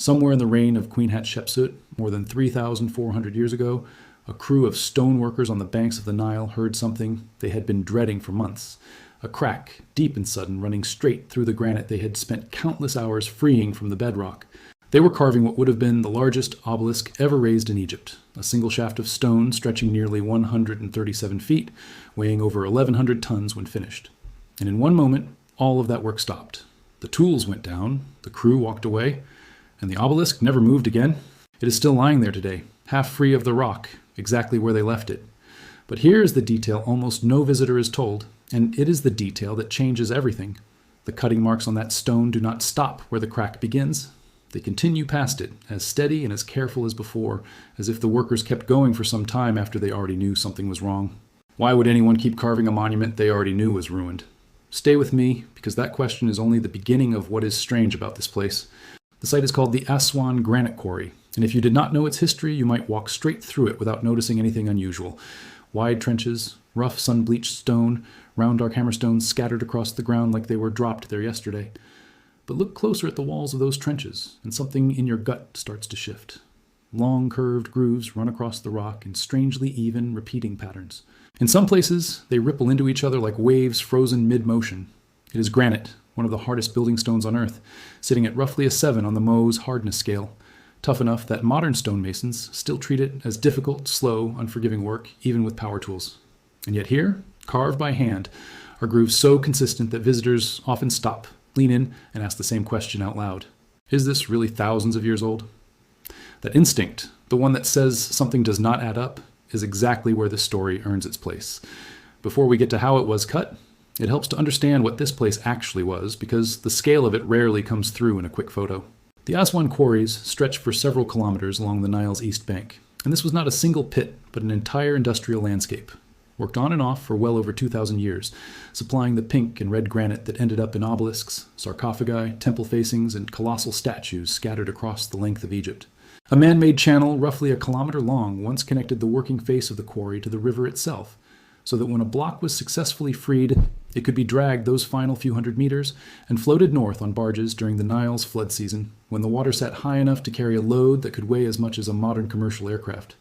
Somewhere in the reign of Queen Hatshepsut, more than 3,400 years ago, a crew of stone workers on the banks of the Nile heard something they had been dreading for months. A crack, deep and sudden, running straight through the granite they had spent countless hours freeing from the bedrock. They were carving what would have been the largest obelisk ever raised in Egypt, a single shaft of stone stretching nearly 137 feet, weighing over 1,100 tons when finished. And in one moment, all of that work stopped. The tools went down, the crew walked away, and the obelisk never moved again. It is still lying there today, half free of the rock, exactly where they left it. But here is the detail almost no visitor is told, and it is the detail that changes everything. The cutting marks on that stone do not stop where the crack begins. They continue past it, as steady and as careful as before, as if the workers kept going for some time after they already knew something was wrong. Why would anyone keep carving a monument they already knew was ruined? Stay with me, because that question is only the beginning of what is strange about this place. The site is called the Aswan Granite Quarry, and if you did not know its history, you might walk straight through it without noticing anything unusual. Wide trenches, rough sun-bleached stone, round dark hammerstones scattered across the ground like they were dropped there yesterday. But look closer at the walls of those trenches, and something in your gut starts to shift. Long curved grooves run across the rock in strangely even, repeating patterns. In some places, they ripple into each other like waves frozen mid-motion. It is granite, one of the hardest building stones on Earth, sitting at roughly a 7 on the Mohs hardness scale, tough enough that modern stonemasons still treat it as difficult, slow, unforgiving work, even with power tools. And yet here, carved by hand, are grooves so consistent that visitors often stop, lean in, and ask the same question out loud. Is this really thousands of years old? That instinct, the one that says something does not add up, is exactly where this story earns its place. Before we get to how it was cut, it helps to understand what this place actually was, because the scale of it rarely comes through in a quick photo. The Aswan quarries stretch for several kilometers along the Nile's east bank, and this was not a single pit, but an entire industrial landscape, worked on and off for well over 2,000 years, supplying the pink and red granite that ended up in obelisks, sarcophagi, temple facings, and colossal statues scattered across the length of Egypt. A man-made channel roughly a kilometer long once connected the working face of the quarry to the river itself, so that when a block was successfully freed, it could be dragged those final few hundred meters and floated north on barges during the Nile's flood season, when the water sat high enough to carry a load that could weigh as much as a modern commercial aircraft.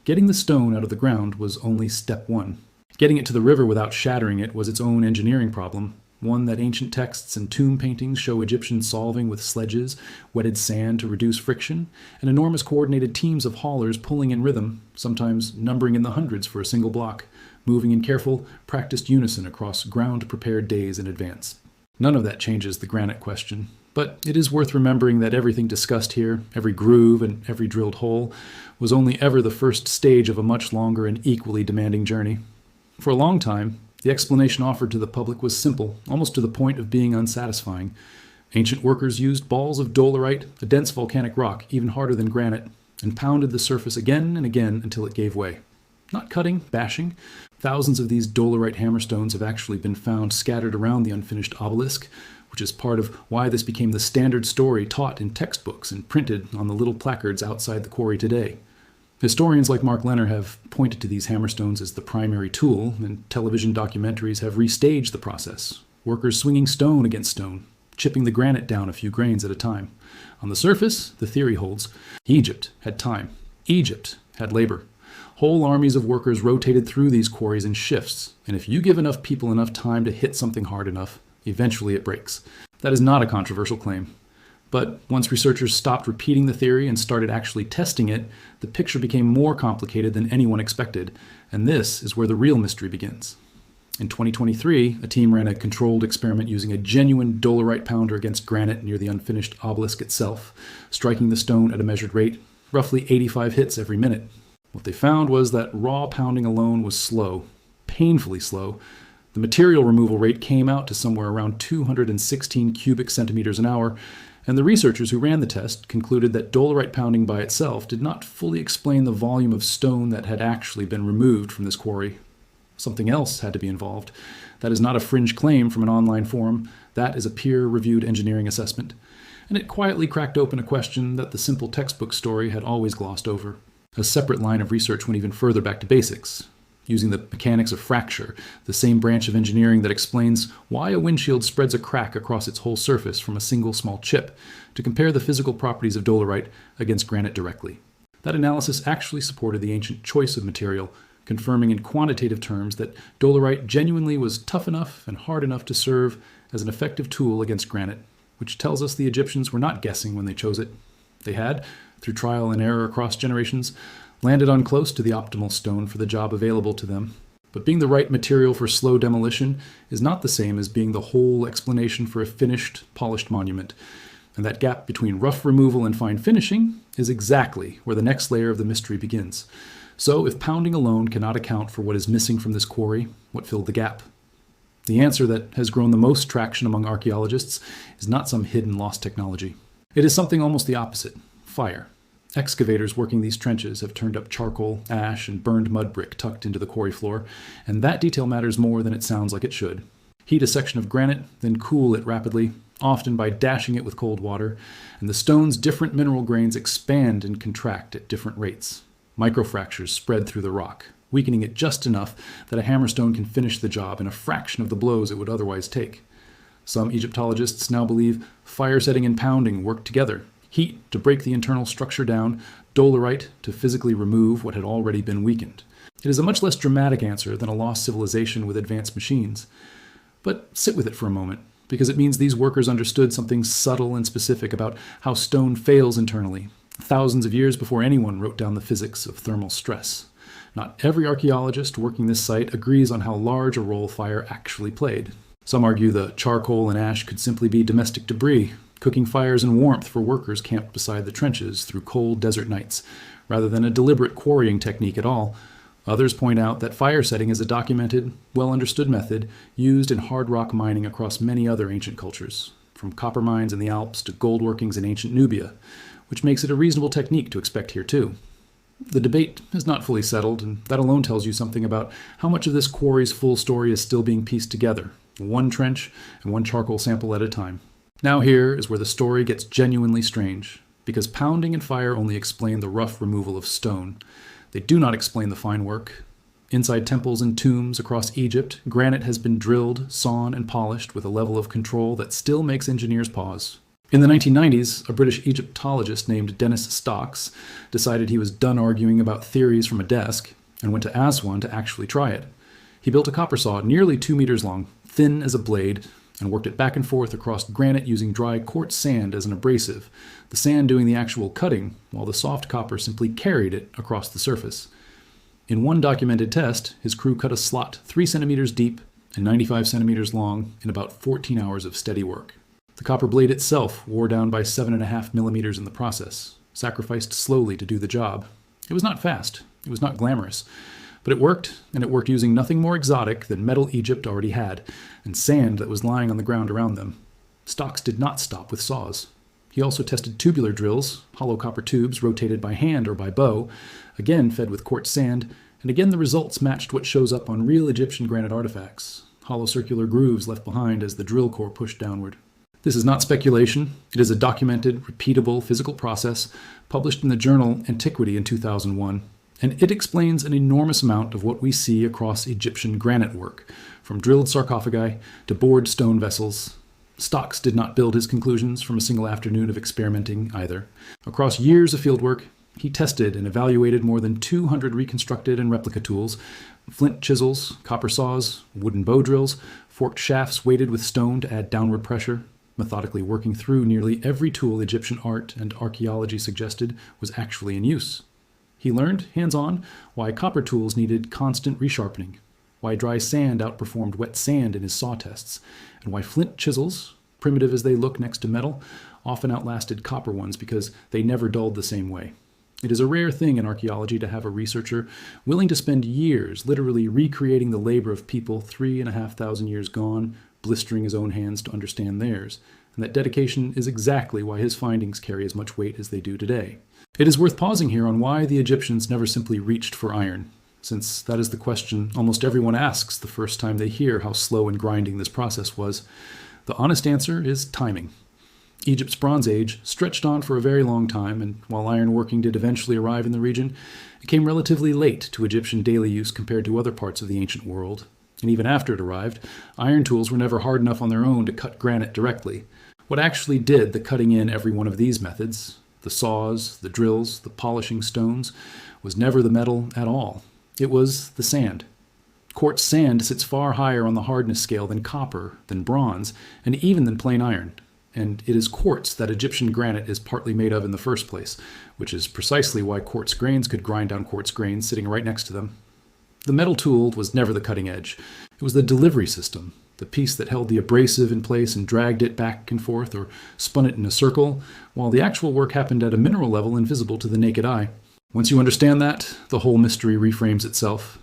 Getting the stone out of the ground was only step one. Getting it to the river without shattering it was its own engineering problem, one that ancient texts and tomb paintings show Egyptians solving with sledges, wetted sand to reduce friction, and enormous coordinated teams of haulers pulling in rhythm, sometimes numbering in the hundreds for a single block, moving in careful, practiced unison across ground-prepared days in advance. None of that changes the granite question, but it is worth remembering that everything discussed here, every groove and every drilled hole, was only ever the first stage of a much longer and equally demanding journey. For a long time, the explanation offered to the public was simple, almost to the point of being unsatisfying. Ancient workers used balls of Dolerite, a dense volcanic rock even harder than granite, and pounded the surface again and again until it gave way. Not cutting, bashing. Thousands of these Dolerite hammerstones have actually been found scattered around the unfinished obelisk, which is part of why this became the standard story taught in textbooks and printed on the little placards outside the quarry today. Historians like Mark Lenner have pointed to these hammerstones as the primary tool, and television documentaries have restaged the process. Workers swinging stone against stone, chipping the granite down a few grains at a time. On the surface, the theory holds, Egypt had time. Egypt had labor. Whole armies of workers rotated through these quarries in shifts, and if you give enough people enough time to hit something hard enough, eventually it breaks. That is not a controversial claim. But once researchers stopped repeating the theory and started actually testing it, the picture became more complicated than anyone expected, and this is where the real mystery begins. In 2023, a team ran a controlled experiment using a genuine Dolerite pounder against granite near the unfinished obelisk itself, striking the stone at a measured rate, roughly 85 hits every minute. What they found was that raw pounding alone was slow, painfully slow. The material removal rate came out to somewhere around 216 cubic centimeters an hour, and the researchers who ran the test concluded that Dolerite pounding by itself did not fully explain the volume of stone that had actually been removed from this quarry. Something else had to be involved. That is not a fringe claim from an online forum. That is a peer-reviewed engineering assessment. And it quietly cracked open a question that the simple textbook story had always glossed over. A separate line of research went even further back to basics. using the mechanics of fracture, the same branch of engineering that explains why a windshield spreads a crack across its whole surface from a single small chip, to compare the physical properties of dolerite against granite directly. That analysis actually supported the ancient choice of material, confirming in quantitative terms that dolerite genuinely was tough enough and hard enough to serve as an effective tool against granite, which tells us the Egyptians were not guessing when they chose it. They had, through trial and error across generations, landed on close to the optimal stone for the job available to them. But being the right material for slow demolition is not the same as being the whole explanation for a finished, polished monument. And that gap between rough removal and fine finishing is exactly where the next layer of the mystery begins. So if pounding alone cannot account for what is missing from this quarry, what filled the gap? The answer that has grown the most traction among archaeologists is not some hidden lost technology. It is something almost the opposite: fire. Excavators working these trenches have turned up charcoal, ash, and burned mud brick tucked into the quarry floor, and that detail matters more than it sounds like it should. Heat a section of granite, then cool it rapidly, often by dashing it with cold water, and the stone's different mineral grains expand and contract at different rates. Microfractures spread through the rock, weakening it just enough that a hammerstone can finish the job in a fraction of the blows it would otherwise take. Some Egyptologists now believe fire setting and pounding work together. Heat to break the internal structure down, dolerite to physically remove what had already been weakened. It is a much less dramatic answer than a lost civilization with advanced machines. But sit with it for a moment, because it means these workers understood something subtle and specific about how stone fails internally, thousands of years before anyone wrote down the physics of thermal stress. Not every archaeologist working this site agrees on how large a role fire actually played. Some argue the charcoal and ash could simply be domestic debris, cooking fires and warmth for workers camped beside the trenches through cold desert nights, rather than a deliberate quarrying technique at all. Others point out that fire setting is a documented, well-understood method used in hard rock mining across many other ancient cultures, from copper mines in the Alps to gold workings in ancient Nubia, which makes it a reasonable technique to expect here too. The debate is not fully settled, and that alone tells you something about how much of this quarry's full story is still being pieced together, one trench and one charcoal sample at a time. Now here is where the story gets genuinely strange, because pounding and fire only explain the rough removal of stone. They do not explain the fine work. Inside temples and tombs across Egypt, granite has been drilled, sawn, and polished with a level of control that still makes engineers pause. In the 1990s, a British Egyptologist named Dennis Stocks decided he was done arguing about theories from a desk and went to Aswan to actually try it. He built a copper saw nearly 2 meters long, thin as a blade, and worked it back and forth across granite using dry quartz-sand as an abrasive, the sand doing the actual cutting, while the soft copper simply carried it across the surface. In one documented test, his crew cut a slot 3 centimeters deep and 95 centimeters long in about 14 hours of steady work. The copper blade itself wore down by 7.5 millimeters in the process, sacrificed slowly to do the job. It was not fast, it was not glamorous, but it worked, and it worked using nothing more exotic than metal Egypt already had, and sand that was lying on the ground around them. Stocks did not stop with saws. He also tested tubular drills, hollow copper tubes rotated by hand or by bow, again fed with quartz sand, and again the results matched what shows up on real Egyptian granite artifacts, hollow circular grooves left behind as the drill core pushed downward. This is not speculation. It is a documented, repeatable physical process published in the journal Antiquity in 2001, and it explains an enormous amount of what we see across Egyptian granite work, from drilled sarcophagi to bored stone vessels. Stocks did not build his conclusions from a single afternoon of experimenting either. Across years of fieldwork, he tested and evaluated more than 200 reconstructed and replica tools, flint chisels, copper saws, wooden bow drills, forked shafts weighted with stone to add downward pressure, methodically working through nearly every tool Egyptian art and archaeology suggested was actually in use. He learned, hands-on, why copper tools needed constant resharpening, why dry sand outperformed wet sand in his saw tests, and why flint chisels, primitive as they look next to metal, often outlasted copper ones because they never dulled the same way. It is a rare thing in archaeology to have a researcher willing to spend years literally recreating the labor of people 3,500 years gone, blistering his own hands to understand theirs, and that dedication is exactly why his findings carry as much weight as they do today. It is worth pausing here on why the Egyptians never simply reached for iron, since that is the question almost everyone asks the first time they hear how slow and grinding this process was. The honest answer is timing. Egypt's Bronze Age stretched on for a very long time, and while ironworking did eventually arrive in the region, it came relatively late to Egyptian daily use compared to other parts of the ancient world. And even after it arrived, iron tools were never hard enough on their own to cut granite directly. What actually did the cutting in every one of these methods, the saws, the drills, the polishing stones, was never the metal at all. It was the sand. Quartz-sand sits far higher on the hardness scale than copper, than bronze, and even than plain iron. And it is quartz that Egyptian granite is partly made of in the first place, which is precisely why quartz grains could grind down quartz grains sitting right next to them. The metal tool was never the cutting edge. It was the delivery system, the piece that held the abrasive in place and dragged it back and forth or spun it in a circle, while the actual work happened at a mineral level invisible to the naked eye. Once you understand that, the whole mystery reframes itself.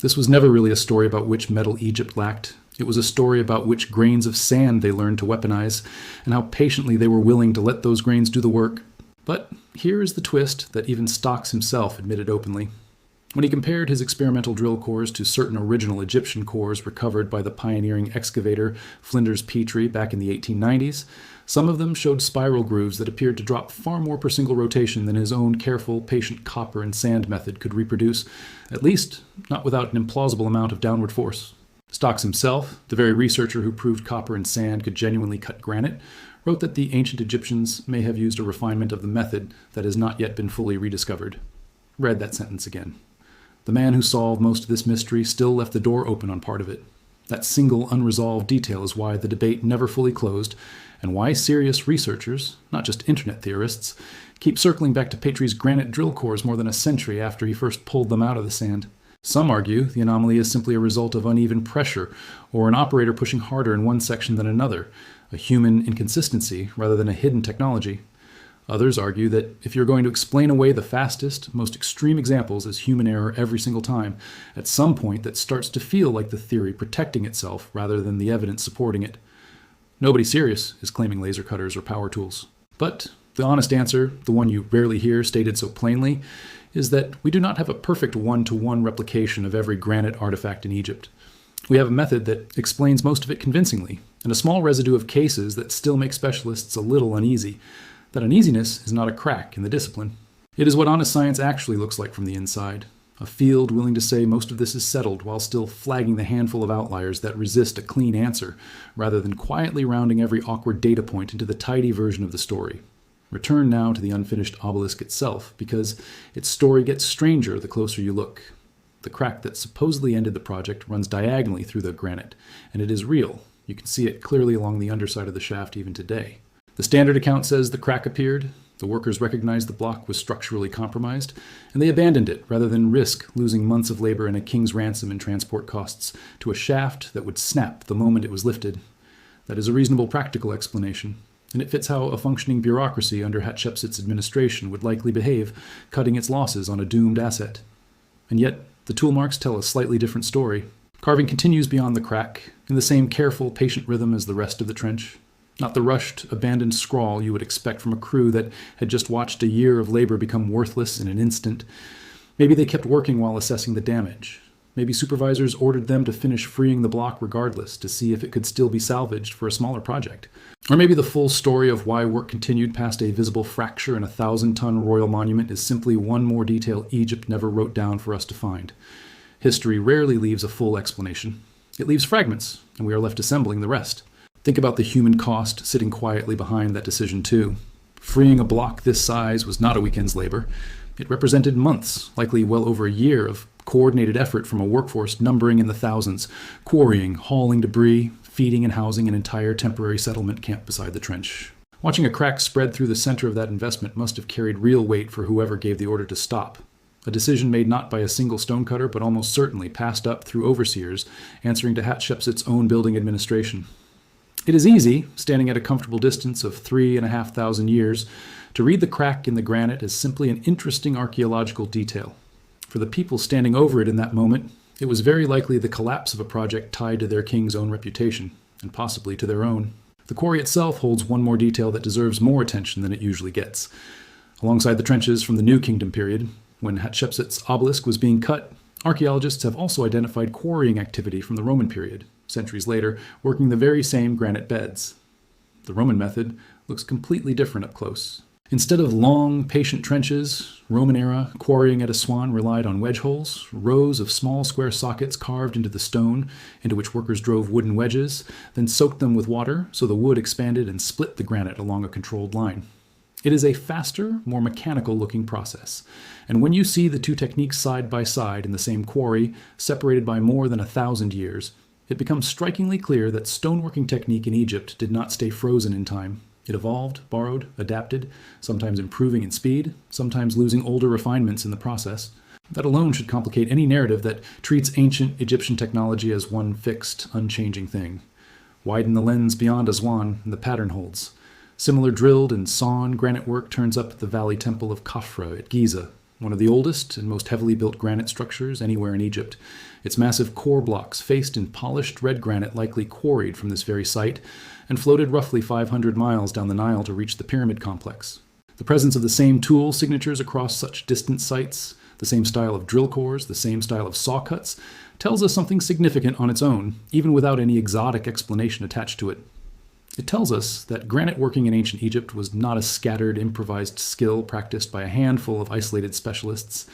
This was never really a story about which metal Egypt lacked. It was a story about which grains of sand they learned to weaponize, and how patiently they were willing to let those grains do the work. But here is the twist that even Stocks himself admitted openly. When he compared his experimental drill cores to certain original Egyptian cores recovered by the pioneering excavator Flinders Petrie back in the 1890s, some of them showed spiral grooves that appeared to drop far more per single rotation than his own careful, patient copper and sand method could reproduce, at least not without an implausible amount of downward force. Stocks himself, the very researcher who proved copper and sand could genuinely cut granite, wrote that the ancient Egyptians may have used a refinement of the method that has not yet been fully rediscovered. Read that sentence again. The man who solved most of this mystery still left the door open on part of it. That single unresolved detail is why the debate never fully closed, and why serious researchers, not just internet theorists, keep circling back to Petrie's granite drill cores more than a century after he first pulled them out of the sand. Some argue the anomaly is simply a result of uneven pressure, or an operator pushing harder in one section than another, a human inconsistency rather than a hidden technology. Others argue that if you're going to explain away the fastest, most extreme examples as human error every single time, at some point that starts to feel like the theory protecting itself rather than the evidence supporting it. Nobody serious is claiming laser cutters or power tools. But the honest answer, the one you rarely hear stated so plainly, is that we do not have a perfect one-to-one replication of every granite artifact in Egypt. We have a method that explains most of it convincingly, and a small residue of cases that still make specialists a little uneasy. That uneasiness is not a crack in the discipline. It is what honest science actually looks like from the inside. A field willing to say most of this is settled while still flagging the handful of outliers that resist a clean answer, rather than quietly rounding every awkward data point into the tidy version of the story. Return now to the unfinished obelisk itself, because its story gets stranger the closer you look. The crack that supposedly ended the project runs diagonally through the granite, and it is real. You can see it clearly along the underside of the shaft even today. The standard account says the crack appeared, the workers recognized the block was structurally compromised, and they abandoned it rather than risk losing months of labor and a king's ransom in transport costs to a shaft that would snap the moment it was lifted. That is a reasonable practical explanation, and it fits how a functioning bureaucracy under Hatshepsut's administration would likely behave, cutting its losses on a doomed asset. And yet, the tool marks tell a slightly different story. Carving continues beyond the crack, in the same careful, patient rhythm as the rest of the trench. Not the rushed, abandoned scrawl you would expect from a crew that had just watched a year of labor become worthless in an instant. Maybe they kept working while assessing the damage. Maybe supervisors ordered them to finish freeing the block regardless to see if it could still be salvaged for a smaller project. Or maybe the full story of why work continued past a visible fracture in a 1,000-ton royal monument is simply one more detail Egypt never wrote down for us to find. History rarely leaves a full explanation. It leaves fragments, and we are left assembling the rest. Think about the human cost sitting quietly behind that decision too. Freeing a block this size was not a weekend's labor. It represented months, likely well over a year, of coordinated effort from a workforce numbering in the thousands, quarrying, hauling debris, feeding and housing an entire temporary settlement camp beside the trench. Watching a crack spread through the center of that investment must have carried real weight for whoever gave the order to stop. A decision made not by a single stonecutter, but almost certainly passed up through overseers, answering to Hatshepsut's own building administration. It is easy, standing at a comfortable distance of 3,500 years, to read the crack in the granite as simply an interesting archaeological detail. For the people standing over it in that moment, it was very likely the collapse of a project tied to their king's own reputation, and possibly to their own. The quarry itself holds one more detail that deserves more attention than it usually gets. Alongside the trenches from the New Kingdom period, when Hatshepsut's obelisk was being cut, archaeologists have also identified quarrying activity from the Roman period, centuries later, working the very same granite beds. The Roman method looks completely different up close. Instead of long, patient trenches, Roman-era quarrying at Aswan relied on wedge holes, rows of small square sockets carved into the stone, into which workers drove wooden wedges, then soaked them with water so the wood expanded and split the granite along a controlled line. It is a faster, more mechanical-looking process, and when you see the two techniques side by side in the same quarry, separated by more than 1,000 years, it becomes strikingly clear that stoneworking technique in Egypt did not stay frozen in time. It evolved, borrowed, adapted, sometimes improving in speed, sometimes losing older refinements in the process. That alone should complicate any narrative that treats ancient Egyptian technology as one fixed, unchanging thing. Widen the lens beyond Aswan, and the pattern holds. Similar drilled and sawn granite work turns up at the Valley Temple of Khafre at Giza, one of the oldest and most heavily built granite structures anywhere in Egypt. Its massive core blocks faced in polished red granite likely quarried from this very site and floated roughly 500 miles down the Nile to reach the pyramid complex. The presence of the same tool signatures across such distant sites, the same style of drill cores, the same style of saw cuts, tells us something significant on its own, even without any exotic explanation attached to it. It tells us that granite working in ancient Egypt was not a scattered, improvised skill practiced by a handful of isolated specialists.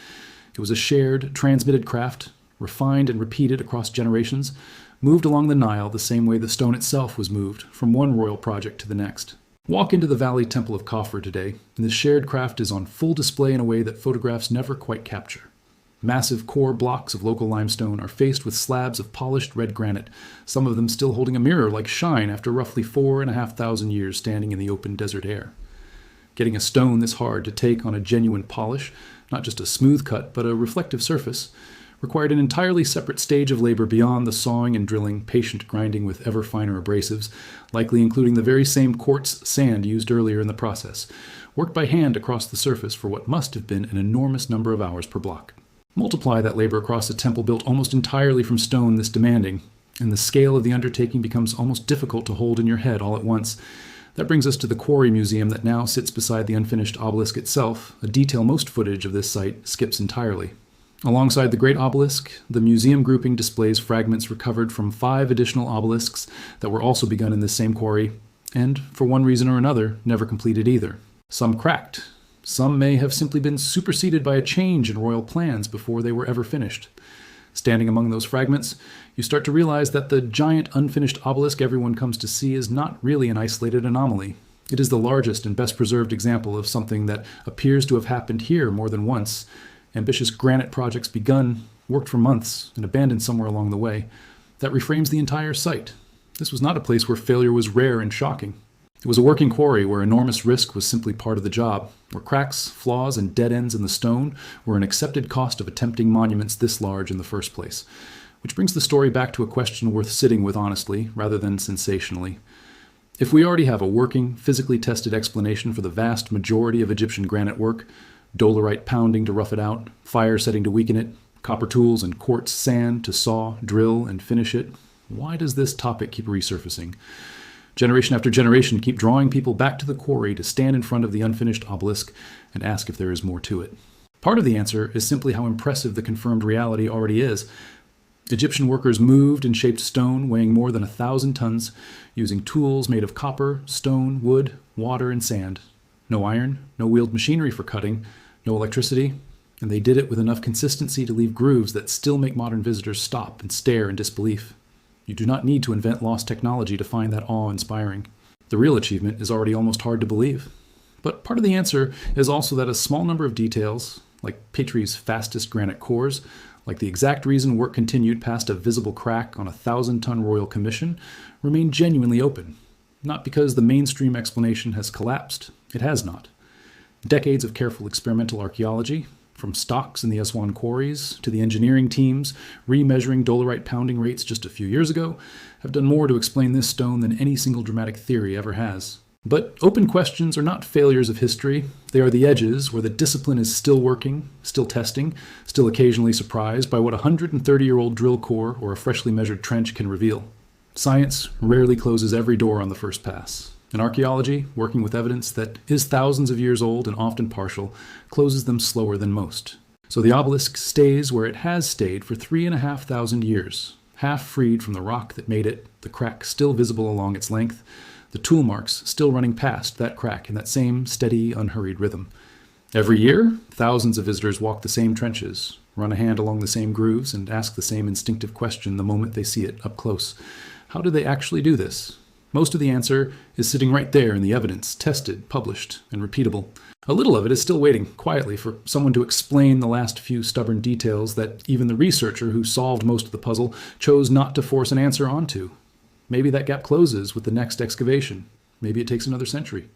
It was a shared, transmitted craft, refined and repeated across generations, moved along the Nile the same way the stone itself was moved, from one royal project to the next. Walk into the Valley Temple of Khafre today, and this shared craft is on full display in a way that photographs never quite capture. Massive core blocks of local limestone are faced with slabs of polished red granite, some of them still holding a mirror-like shine after roughly 4,500 years standing in the open desert air. Getting a stone this hard to take on a genuine polish, not just a smooth cut, but a reflective surface, required an entirely separate stage of labor beyond the sawing and drilling, patient grinding with ever finer abrasives, likely including the very same quartz-sand used earlier in the process, worked by hand across the surface for what must have been an enormous number of hours per block. Multiply that labor across a temple built almost entirely from stone this demanding, and the scale of the undertaking becomes almost difficult to hold in your head all at once. That brings us to the Quarry Museum that now sits beside the unfinished obelisk itself, a detail most footage of this site skips entirely. Alongside the Great Obelisk, the museum grouping displays fragments recovered from 5 additional obelisks that were also begun in this same quarry, and, for one reason or another, never completed either. Some cracked. Some may have simply been superseded by a change in royal plans before they were ever finished. Standing among those fragments, you start to realize that the giant unfinished obelisk everyone comes to see is not really an isolated anomaly. It is the largest and best preserved example of something that appears to have happened here more than once. Ambitious granite projects begun, worked for months, and abandoned somewhere along the way. That reframes the entire site. This was not a place where failure was rare and shocking. It was a working quarry where enormous risk was simply part of the job, where cracks, flaws, and dead ends in the stone were an accepted cost of attempting monuments this large in the first place. Which brings the story back to a question worth sitting with honestly, rather than sensationally. If we already have a working, physically tested explanation for the vast majority of Egyptian granite work, Dolerite pounding to rough it out, fire setting to weaken it, copper tools and quartz-sand to saw, drill, and finish it, why does this topic keep resurfacing? Generation after generation keep drawing people back to the quarry to stand in front of the unfinished obelisk and ask if there is more to it. Part of the answer is simply how impressive the confirmed reality already is. Egyptian workers moved and shaped stone weighing more than 1,000 tons, using tools made of copper, stone, wood, water, and sand. No iron, no wheeled machinery for cutting, no electricity, and they did it with enough consistency to leave grooves that still make modern visitors stop and stare in disbelief. You do not need to invent lost technology to find that awe-inspiring. The real achievement is already almost hard to believe. But part of the answer is also that a small number of details, like Petrie's fastest granite cores, like the exact reason work continued past a visible crack on a 1,000-ton royal commission, remain genuinely open. Not because the mainstream explanation has collapsed. It has not. Decades of careful experimental archaeology, from stocks in the Aswan quarries to the engineering teams remeasuring Dolerite pounding rates just a few years ago, have done more to explain this stone than any single dramatic theory ever has. But open questions are not failures of history. They are the edges where the discipline is still working, still testing, still occasionally surprised by what a 130-year-old drill core or a freshly measured trench can reveal. Science rarely closes every door on the first pass. And archaeology, working with evidence that is thousands of years old and often partial, closes them slower than most. So the obelisk stays where it has stayed for 3,500 years, half freed from the rock that made it, the crack still visible along its length, the tool marks still running past that crack in that same steady, unhurried rhythm. Every year, thousands of visitors walk the same trenches, run a hand along the same grooves, and ask the same instinctive question the moment they see it up close. How do they actually do this? Most of the answer is sitting right there in the evidence, tested, published, and repeatable. A little of it is still waiting quietly for someone to explain the last few stubborn details that even the researcher who solved most of the puzzle chose not to force an answer onto. Maybe that gap closes with the next excavation. Maybe it takes another century.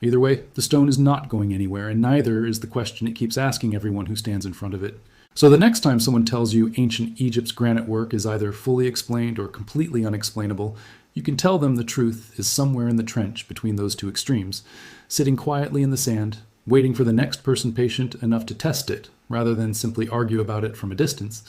Either way, the stone is not going anywhere, and neither is the question it keeps asking everyone who stands in front of it. So the next time someone tells you ancient Egypt's granite work is either fully explained or completely unexplainable, you can tell them the truth is somewhere in the trench between those two extremes, sitting quietly in the sand, waiting for the next person patient enough to test it, rather than simply argue about it from a distance.